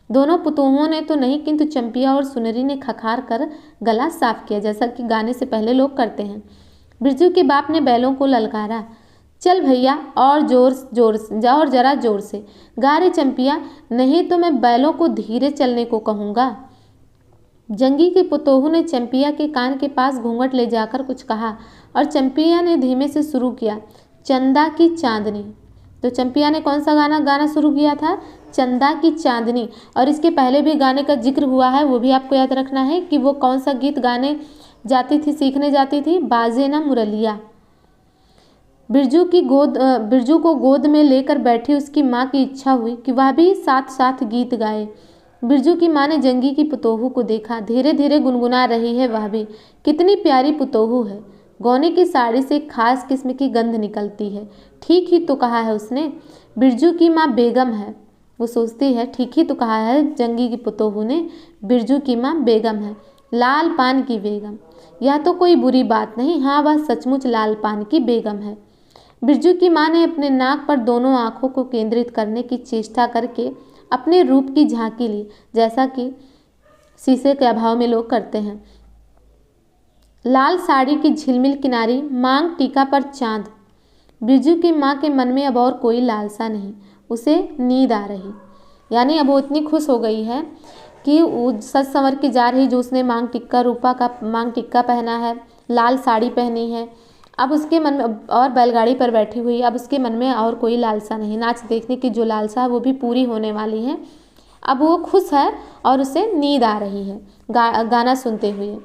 दोनों पुतोहों ने तो नहीं, किंतु चंपिया और सुनरी ने खखार कर गला साफ किया, जैसा कि गाने से पहले लोग करते हैं। बिरजू के बाप ने बैलों को ललकारा, चल भैया और जोर से जा, और जरा जोर से गा रे चंपिया, नहीं तो मैं बैलों को धीरे चलने को कहूँगा। जंगी की पुतोहू ने चंपिया के कान के पास घूंघट ले जाकर कुछ कहा और चंपिया ने धीमे से शुरू किया, चंदा की चांदनी। तो चंपिया ने कौन सा गाना शुरू किया था, चंदा की चांदनी। और इसके पहले भी गाने का जिक्र हुआ है, वो भी आपको याद रखना है कि वो कौन सा गीत गाने जाती थी, सीखने जाती थी, बाजे ना मुरलिया। बिरजू को गोद में लेकर बैठी उसकी माँ की इच्छा हुई कि वह भी साथ साथ गीत गाए। बिरजू की माँ ने जंगी की पुतोहू को देखा, धीरे धीरे गुनगुना रही है वह भी, कितनी प्यारी पुतोहू है। गौने की साड़ी से एक खास किस्म की गंध निकलती है। ठीक ही तो कहा है उसने, बिरजू की माँ बेगम है। वो सोचती है, ठीक ही तो कहा है जंगी की पुतोहू ने, बिरजू की माँ बेगम है, लाल पान की बेगम। यह तो कोई बुरी बात नहीं, हाँ वह सचमुच लाल पान की बेगम है। बिरजू की माँ ने अपने नाक पर दोनों आँखों को केंद्रित करने की चेष्टा करके अपने रूप की झांकी ली, जैसा कि शीशे के अभाव में लोग करते हैं। लाल साड़ी की झिलमिल किनारी, मांग टीका पर चांद। बिरजू की माँ के मन में अब और कोई लालसा नहीं, उसे नींद आ रही। यानी अब वो इतनी खुश हो गई है कि वो सज संवर के जा रही जो उसने मांग टिक्का पहना है, लाल साड़ी पहनी है। अब उसके मन में और बैलगाड़ी पर बैठी हुई, अब उसके मन में और कोई लालसा नहीं, नाच देखने की जो लालसा है वो भी पूरी होने वाली है। अब वो खुश है और उसे नींद आ रही है गाना सुनते हुए।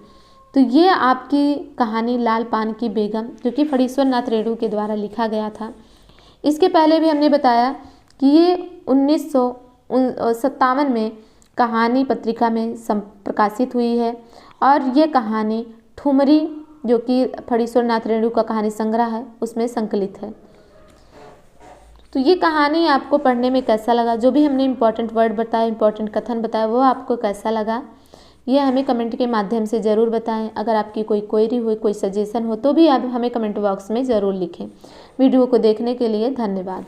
तो ये आपकी कहानी लाल पान की बेगम, जो कि फणीश्वर नाथ रेणु के द्वारा लिखा गया था। इसके पहले भी हमने बताया कि ये 1957 में कहानी पत्रिका में प्रकाशित हुई है और ये कहानी ठुमरी, जो कि फणीश्वर नाथ रेणु का कहानी संग्रह है, उसमें संकलित है। तो ये कहानी आपको पढ़ने में कैसा लगा, जो भी हमने इम्पॉर्टेंट वर्ड बताया, इम्पॉर्टेंट कथन बताया, वो आपको कैसा लगा, ये हमें कमेंट के माध्यम से ज़रूर बताएं। अगर आपकी कोई क्वेरी हो, कोई सजेशन हो तो भी आप हमें कमेंट बॉक्स में ज़रूर लिखें। वीडियो को देखने के लिए धन्यवाद।